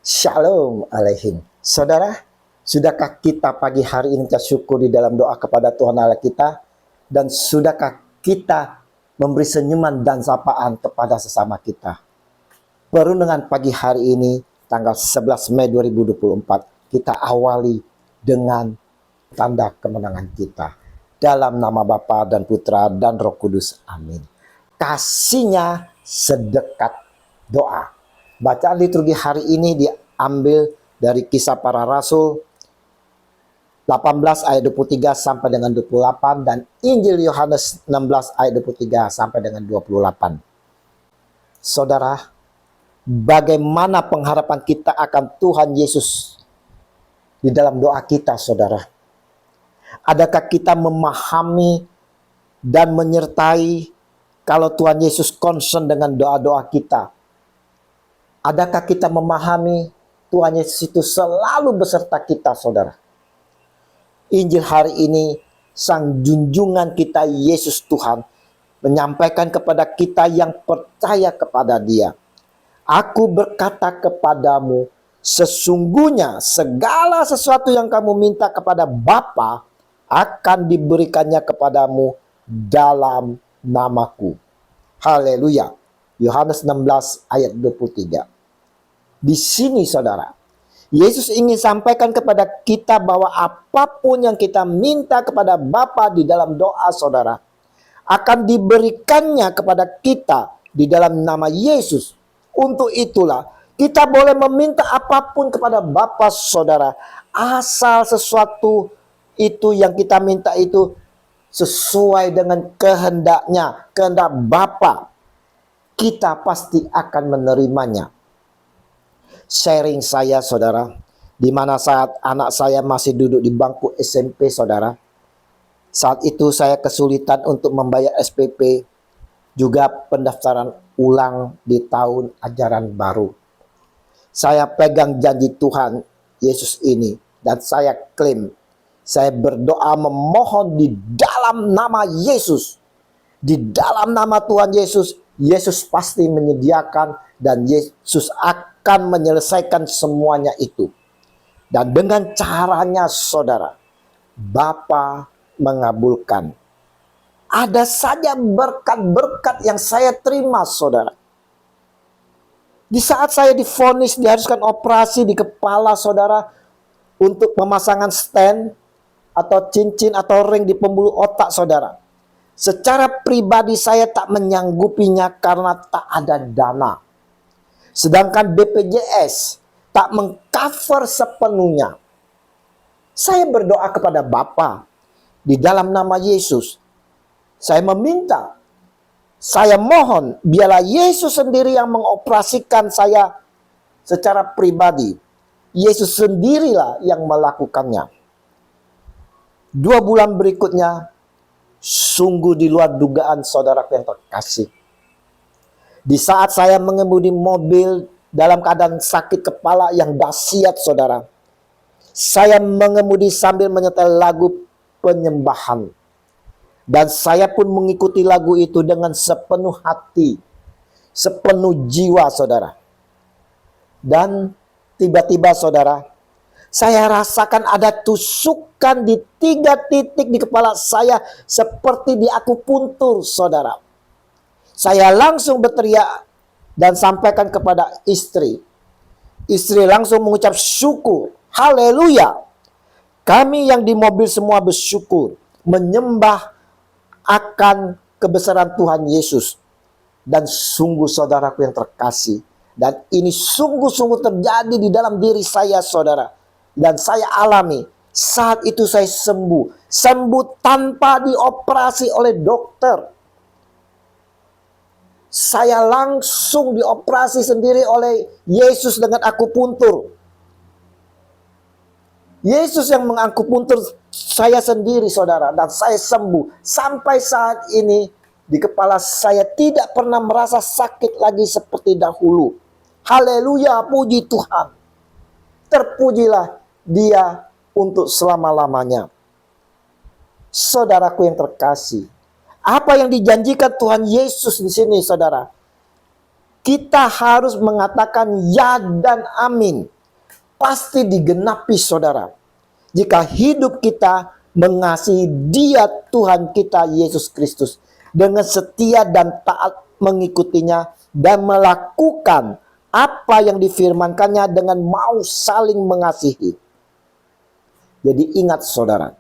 Shalom Aleihim. Saudara, sudahkah kita pagi hari ini bersyukur di dalam doa kepada Tuhan Allah kita? Dan sudahkah kita memberi senyuman dan sapaan kepada sesama kita? Perundungan pagi hari ini, tanggal 11 Mei 2024, kita awali dengan tanda kemenangan kita. Dalam nama Bapa dan Putra dan Roh Kudus. Amin. Kasihnya sedekat doa. Bacaan liturgi hari ini diambil dari Kisah Para Rasul 18 ayat 23 sampai dengan 28 dan Injil Yohanes 16 ayat 23 sampai dengan 28. Saudara, bagaimana pengharapan kita akan Tuhan Yesus di dalam doa kita, saudara? Adakah kita memahami dan menyertai kalau Tuhan Yesus concern dengan doa-doa kita? Adakah kita memahami Tuhan Yesus itu selalu beserta kita, saudara? Injil hari ini, Sang Junjungan kita Yesus Tuhan menyampaikan kepada kita yang percaya kepada Dia. Aku berkata kepadamu, sesungguhnya segala sesuatu yang kamu minta kepada Bapa akan diberikannya kepadamu dalam namaku. Haleluya. Yohanes 16 ayat 23. Di sini, saudara, Yesus ingin sampaikan kepada kita bahwa apapun yang kita minta kepada Bapa di dalam doa, saudara, akan diberikannya kepada kita di dalam nama Yesus. Untuk itulah kita boleh meminta apapun kepada Bapa, saudara, asal sesuatu itu yang kita minta itu sesuai dengan kehendaknya, kehendak Bapa, kita pasti akan menerimanya. Sharing saya, saudara, di mana saat anak saya masih duduk di bangku SMP, saudara, saat itu saya kesulitan untuk membayar SPP, juga pendaftaran ulang di tahun ajaran baru. Saya pegang janji Tuhan Yesus ini dan saya klaim, saya berdoa memohon di dalam nama Yesus. Di dalam nama Tuhan Yesus, Yesus pasti menyediakan dan Yesus akan menyelesaikan semuanya itu. Dan dengan caranya, saudara, Bapa mengabulkan. Ada saja berkat-berkat yang saya terima, saudara. Di saat saya divonis diharuskan operasi di kepala, saudara, untuk pemasangan stand atau cincin atau ring di pembuluh otak, saudara. Secara pribadi saya tak menyanggupinya karena tak ada dana. Sedangkan BPJS tak mengcover sepenuhnya. Saya berdoa kepada Bapa di dalam nama Yesus. Saya meminta, saya mohon biarlah Yesus sendiri yang mengoperasikan saya secara pribadi. Yesus sendirilah yang melakukannya. 2 bulan berikutnya, sungguh di luar dugaan saudaraku yang terkasih. Di saat saya mengemudi mobil dalam keadaan sakit kepala yang dahsyat, saudara, saya mengemudi sambil menyetel lagu penyembahan. Dan saya pun mengikuti lagu itu dengan sepenuh hati, sepenuh jiwa, saudara. Dan tiba-tiba, saudara, saya rasakan ada tusukan di 3 titik di kepala saya seperti di akupuntur, saudara. Saya langsung berteriak dan sampaikan kepada istri. Istri langsung mengucap syukur. Haleluya. Kami yang di mobil semua bersyukur, menyembah akan kebesaran Tuhan Yesus. Dan sungguh saudaraku yang terkasih, dan ini sungguh-sungguh terjadi di dalam diri saya, saudara. Dan saya alami, saat itu saya sembuh. Sembuh tanpa dioperasi oleh dokter. Saya langsung dioperasi sendiri oleh Yesus dengan akupuntur. Yesus yang mengakupuntur saya sendiri, saudara. Dan saya sembuh. Sampai saat ini, di kepala saya tidak pernah merasa sakit lagi seperti dahulu. Haleluya, puji Tuhan. Terpujilah Dia untuk selama-lamanya. Saudaraku yang terkasih, apa yang dijanjikan Tuhan Yesus di sini, saudara? Kita harus mengatakan ya dan amin. pasti digenapi saudara. Jika hidup kita mengasihi Dia Tuhan kita Yesus Kristus dengan setia dan taat mengikutinya dan melakukan apa yang difirmankannya dengan mau saling mengasihi. Jadi ingat saudara,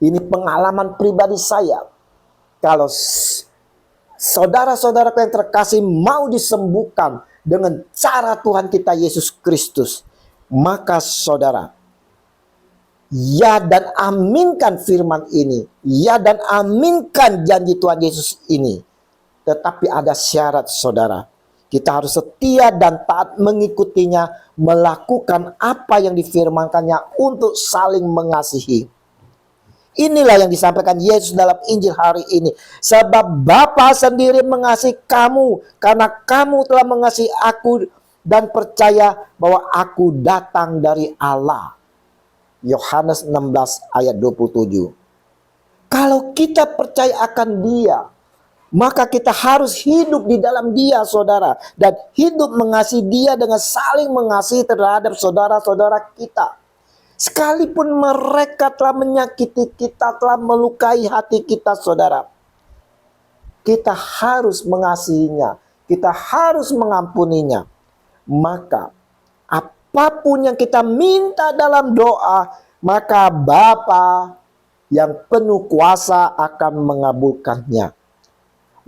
ini pengalaman pribadi saya. Kalau saudara-saudara yang terkasih mau disembuhkan dengan cara Tuhan kita Yesus Kristus, maka saudara, ya dan aminkan firman ini, ya dan aminkan janji Tuhan Yesus ini. Tetapi ada syarat saudara, kita harus setia dan taat mengikutinya, melakukan apa yang difirmankannya untuk saling mengasihi. Inilah yang disampaikan Yesus dalam Injil hari ini. Sebab Bapa sendiri mengasihi kamu karena kamu telah mengasihi aku dan percaya bahwa aku datang dari Allah. Yohanes 16 ayat 27. Kalau kita percaya akan Dia, maka kita harus hidup di dalam Dia saudara. Dan hidup mengasihi Dia dengan saling mengasihi terhadap saudara-saudara kita. Sekalipun mereka telah menyakiti kita, telah melukai hati kita saudara, kita harus mengasihinya, kita harus mengampuninya. Maka apapun yang kita minta dalam doa, maka Bapa yang penuh kuasa akan mengabulkannya.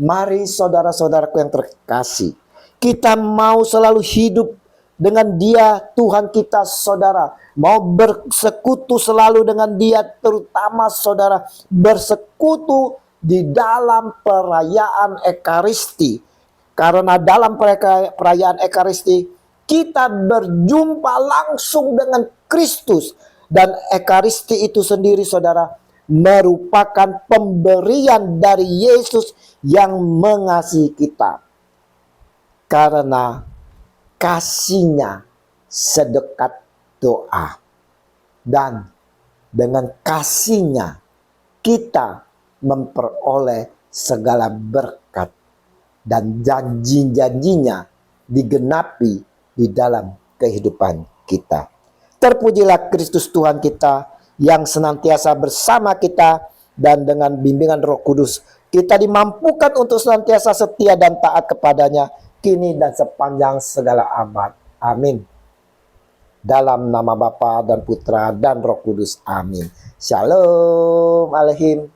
Mari saudara-saudaraku yang terkasih, kita mau selalu hidup dengan Dia Tuhan kita saudara, mau bersekutu selalu dengan Dia, terutama saudara bersekutu di dalam perayaan Ekaristi. Karena dalam perayaan Ekaristi kita berjumpa langsung dengan Kristus, dan Ekaristi itu sendiri saudara merupakan pemberian dari Yesus yang mengasihi kita. Karena kasihnya sedekat doa, dan dengan kasihnya kita memperoleh segala berkat, dan janji-janjinya digenapi di dalam kehidupan kita. Terpujilah Kristus Tuhan kita yang senantiasa bersama kita, dan dengan bimbingan Roh Kudus kita dimampukan untuk senantiasa setia dan taat kepadanya kini dan sepanjang segala abad. Amin. Dalam nama Bapa dan Putra dan Roh Kudus. Amin. Shalom Alehim.